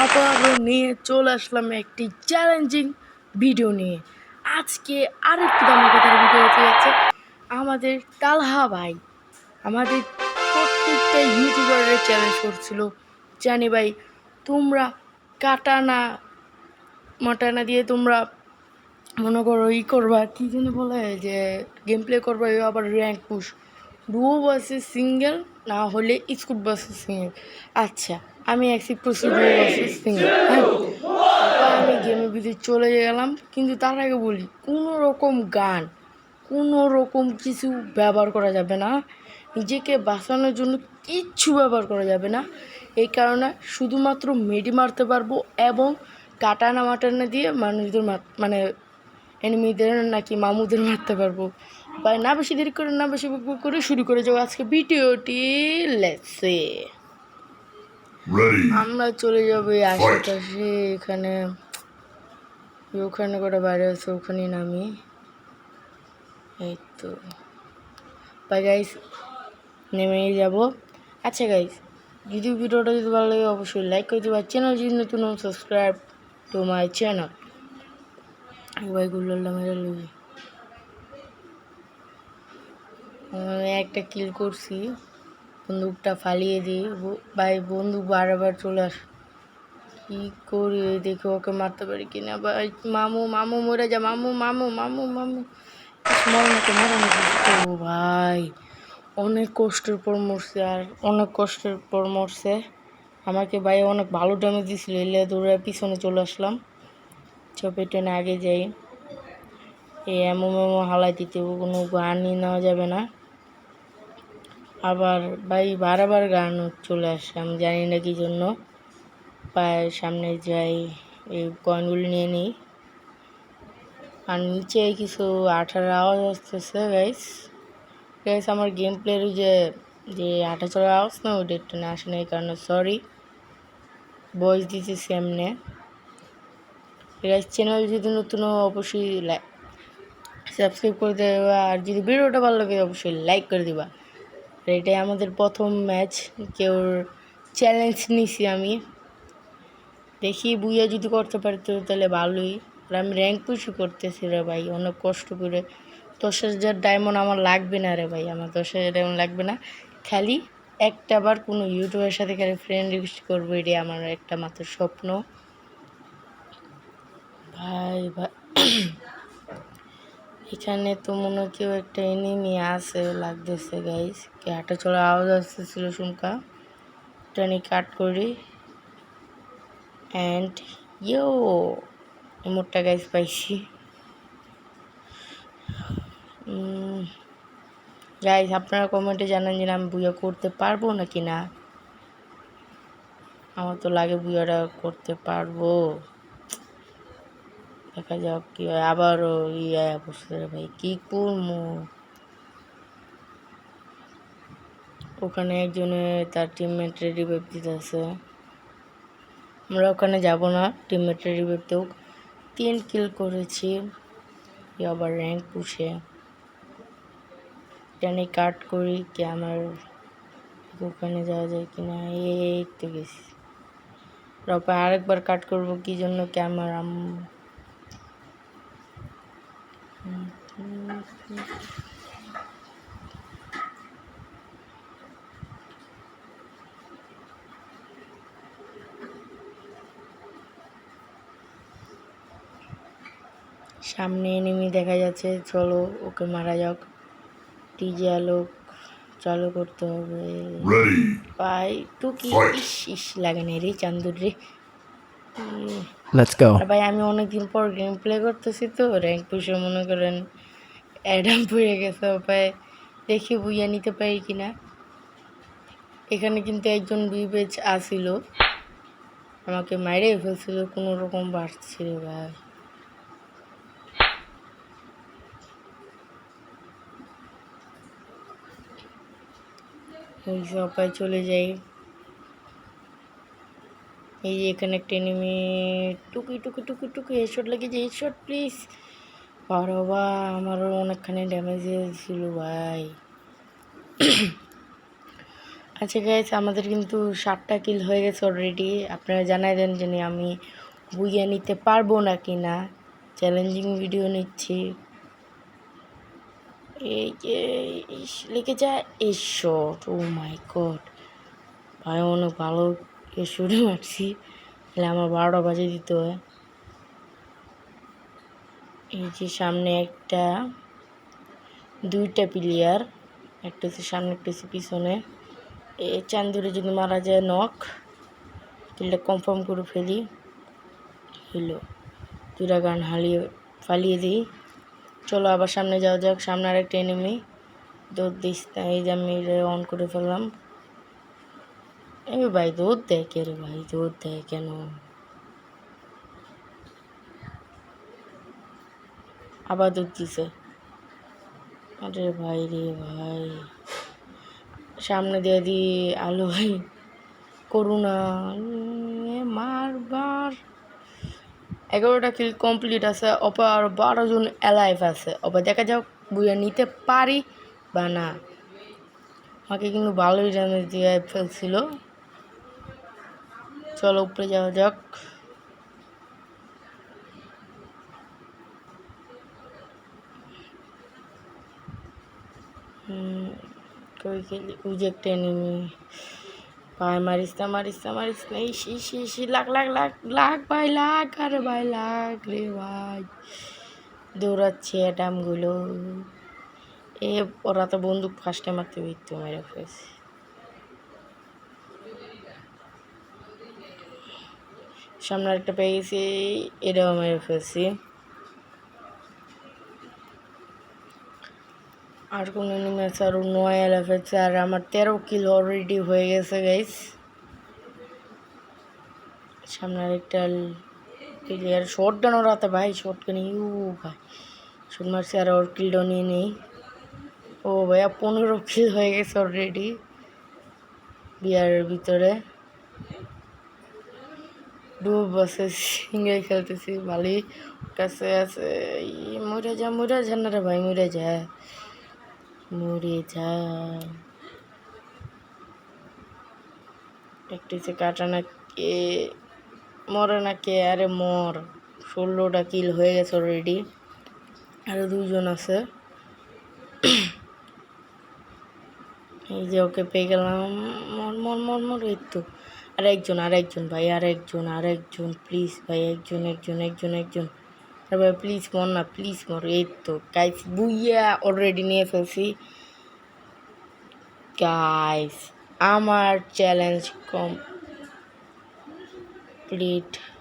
আবারও নিয়ে চলে আসলাম একটি চ্যালেঞ্জিং ভিডিও নিয়ে। আজকে আরেকটি ধামাকাদার ভিডিও হতে যাচ্ছে। আমাদের তালহা ভাই আমাদের প্রত্যেকটা ইউটিউবারের চ্যালেঞ্জ করছিল, জানি ভাই তোমরা কাটানা মাটানা দিয়ে তোমরা মনে করো করবা, কী যেন বলে যে গেম প্লে করবা, আবার rank push, duo versus single, না হলে স্কুট ভার্সেস সিঙ্গেল। আচ্ছা, আমি অ্যাকসেপ্ট করছি ডুও ভার্সেস সিঙ্গেল। হ্যাঁ, আমি গেমের ভিতরে চলে গেলাম, কিন্তু তার আগে বলি কোনো রকম গান, কোনো রকম কিছু ব্যবহার করা যাবে না। নিজেকে বাঁচানোর জন্য কিচ্ছু ব্যবহার করা যাবে না। এই কারণে শুধুমাত্র মেডি মারতে পারবো এবং কাটানা মাটানা দিয়ে মানুষদের মানে এনিমিদের নাকি মামুদের মারতে পারবো। ভাই না বেশি দেরি করে, না বেশি বকবক করে শুরু করে যাবো আজকে ভিডিওটি। লেটস সে আমরা চলে যাবো আশেপাশে, এখানে ওখানে কটা বাইরে আছে, ওখানেই নামি। এই তো ভাই গাইস নেমেই যাব। আচ্ছা গাইস, যদি ভিডিওটা যদি ভালো লাগে অবশ্যই লাইক করে দেবো, চ্যানেল যদি নতুন সাবস্ক্রাইব টু মাই চ্যানেল। ভাই গুল্লাল্লা মেরে লই, একটা কিল করছি, বন্দুকটা ফালিয়ে দিই। ভাই বন্দুক বারবার চলে আস, কী করি দেখে ওকে মারতে পারি কিনা। ভাই মামু মামু মরে যা, মামু মামু মামু মামু মরণকে মরণকে। ও ভাই অনেক কষ্টের পর মরছে, আর অনেক কষ্টের পর মরছে। আমাকে ভাই অনেক ভালো ড্যামেজ দিয়েছিল, এলে দৌড়ে পিছনে চলে আসলাম। চপে টেনে আগে যাই, এই এমো মেমো হালাই দিতে কোনো গানই নেওয়া যাবে না। আবার ভাই বারবার গান চলে আসে, আমি জানি না কি জন্য। পায়ের সামনে যাই, এই কয়েনগুলি নিয়ে নিই। আর নিচে কিছু আঠার আওয়াজ আসতেছে গাইস। গাইস আমার গেম প্লের যে যে আঠা চলার আওয়াজ না, ওই ডেটটা না আসে না, এই কারণে সরি, ভয়েস দিতেছি এমনি। গাইস চ্যানেল যদি নতুন অবশ্যই সাবস্ক্রাইব করে দেবা, আর যদি ভিডিওটা ভালো লাগে অবশ্যই লাইক করে দিবা। এটাই আমাদের প্রথম ম্যাচ, কেউ চ্যালেঞ্জ নিছি আমি, দেখি বুইয়া যদি করতে পারি তো তাহলে ভালোই। আর আমি র্যাঙ্ক পুশই করতেছি রে ভাই অনেক কষ্ট করে। 10,000 ডায়মন্ড আমার লাগবে না রে ভাই, আমার 10,000 ডায়মন্ড লাগবে না। খালি একটা বার কোনো ইউটিউবের সাথে খালি ফ্রেন্ড রিকোয়েস্ট করবো, এটাই আমার একটা মাত্র স্বপ্ন ভাই। ভাই এখানে তো মনে হয় কেউ একটা এনিমি আছে লাগতেছে গাইস, কে হাঁটা চলা আওয়াজ আসতেছিল শুনকা। টানি কাট করি অ্যান্ড ইয়ো মোটটা গাইস পাইছি। গাইস আপনারা কমেন্টে জানান যে আমি বুয়া করতে পারবো নাকি না। আমার তো লাগে বুয়াটা করতে পারবো, দেখা যাক কি হয়। আবারও ইয়া বসে ভাই, কি করবো। ওখানে একজনে তার টিমমেটের রিভাইভ দিতেছে, আমরা ওখানে যাব না। টিমমেটের রিভাইভ দেও, 3 কিল করেছি, আবার র্যাঙ্ক পুষে টানি কাট করি কি আমার ওখানে যাওয়া যায় কিনা। এই তো গেছি, তারপর আরেকবার কাট করবো কি জন্য, ক্যামেরা সামনে এনিমি দেখা যাচ্ছে, চলো ওকে মারা যাক। ডিজে আলোক চালু করতে হবে ভাই। টুকি ইস লাগে না রে চান্দুর রে। Let's go. ভাই আমি অনেকদিন পর গেম প্লে করতেছি তো, র্যাঙ্ক পুষে মনে করেন অ্যাডাম পড়ে গেছে। ভাই দেখি বুইয়া নিতে পারি কিনা। এখানে কিন্তু একজন বিবেচ আসিল, আমাকে মাইরে ফেলছিল, কোনো রকম বাড়ছিল ভাই। ওই সবাই চলে যাই। এই যে এখানে একটা এনিমি, টুকি টুকি টুকি টুকি হেডশট লাগিয়েছে, হেডশট প্লিজ। বাবা আমারও অনেকখানি ড্যামেজ ছিল ভাই। আচ্ছা গাইস, আমাদের কিন্তু 7টা কিল হয়ে গেছে অলরেডি। আপনারা জানাই দেন যে আমি বুইয়া নিতে পারবো নাকি না। চ্যালেঞ্জিং ভিডিও নিচ্ছি। এই যে লেগে যায় এই শট, ও মাই গড ভাই, অনেক ভালো শুরু মারছি, তাহলে আমার 12টা বাজে দিতে হয়। এই যে সামনে একটা 2টা প্লেয়ার, একটা হচ্ছে সামনে একটা হচ্ছে পিছনে। এই চান্দুরে যদি মারা যায় নক, তাহলে কনফার্ম করে ফেলি। হইলো 2টা গান ফালিয়ে দিই। চলো আবার সামনে যাওয়া যাক। সামনে আর একটা এনিমি, দৌড় দিস না। এই যে আমি অন করে ফেললাম। এই ভাই দৌড় দেয় কে রে ভাই, দৌড় দেয় কেন? আবার দৌড় দিছে। আরে ভাই রে ভাই, সামনে দিয়ে দি আলো ভাই, করুণা মারবার। 11টা কিল কমপ্লিট আছে, অপর আর 12 জন অ্যালাইভ আছে। অপর দেখা যাক বুয়া নিতে পারি বা না। আমাকে কিন্তু ভালোই ড্যামেজ দিয়ে ফেলছিল। চলো উপরে যাওয়া যাক। কই খেলি, ওই যে একটা এনিমি। ভাই মারিস না, মারিস না, মারিস না। ইসি লাগ লাগ লাগ লাগ ভাই, লাগ। আরে ভাই লাগ রে ভাই, দৌড়াচ্ছে অ্যাডামগুলো। ওরা তো বন্দুক ফার্স্টে মারতে বিকতো, মেরে ফেলছে। সামনে একটা পেয়ে গেছি, এটাও মেরে ফেলছি। আর কোনো এনিমি আছে? আরও 9 এলাফ আছে, আর আমার 13 কিল অলরেডি হয়ে গেছে গাইস। সামনে আরেকটা প্লেয়ার, শর্ট গান ওরাতে ভাই, শর্ট গান ইউ ভাই, শট মারছি। আর ওর কিলটা নিয়ে নেই। ও ভাইয়া 15 কিল হয়ে গেছে অলরেডি বিয়ারের ভিতরে। ডুব বসে সিঙ্গেল খেলতেছি, ভালোই কাছে আছে। মরে যা না রে ভাই, মরে যা। একটু হচ্ছে কাটা না কে, মরে না কে? আরে মর। 16টা কিল হয়ে গেছে অলরেডি, আরও 2 জন আছে। এই যে ওকে পেয়ে গেলাম। মর মর মর মর, এই তো আরেকজন ভাই, আরেকজন প্লিজ ভাই, একজন। আরে ভাই প্লিজ মর না, প্লিজ মর। এই তো গাইস, বুইয়া অলরেডি নিয়ে ফেলছি গাইস। আমার চ্যালেঞ্জ কমপ্লিট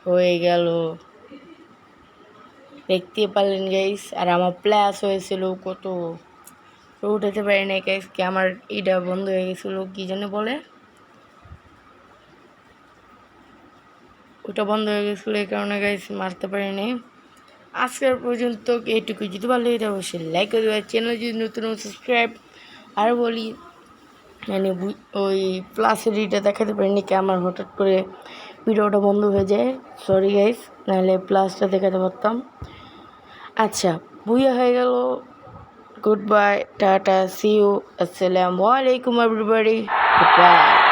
হয়ে গেল, দেখতে পারলেন গাইস। আর আমার প্লাস হয়েছিল কত, উঠাতে পারি না গাইস, কি আমার এটা বন্ধ হয়ে গেছিলো, কি জানি বলে, ওটা বন্ধ হয়ে গেছিলো, এই কারণে গাইস মারতে পারিনি। আজকের পর্যন্ত এইটুকু। যদি ভালো এটা অবশ্যই লাইক করে দেওয়া, চ্যানেল যদি নতুন সাবস্ক্রাইব। আর বলি মানে ওই প্লাসের ইটা দেখাতে পারিনি, কি আমার হঠাৎ করে ভিডিওটা বন্ধ হয়ে যায়, সরি গাইস, নাহলে প্লাসটা দেখাতে পারতাম। আচ্ছা, বুইয়া হয়ে গেল। গুড বাই, টাটা, সি ইউ, আসসালামু আলাইকুম এভরিবডি, গুড বাই।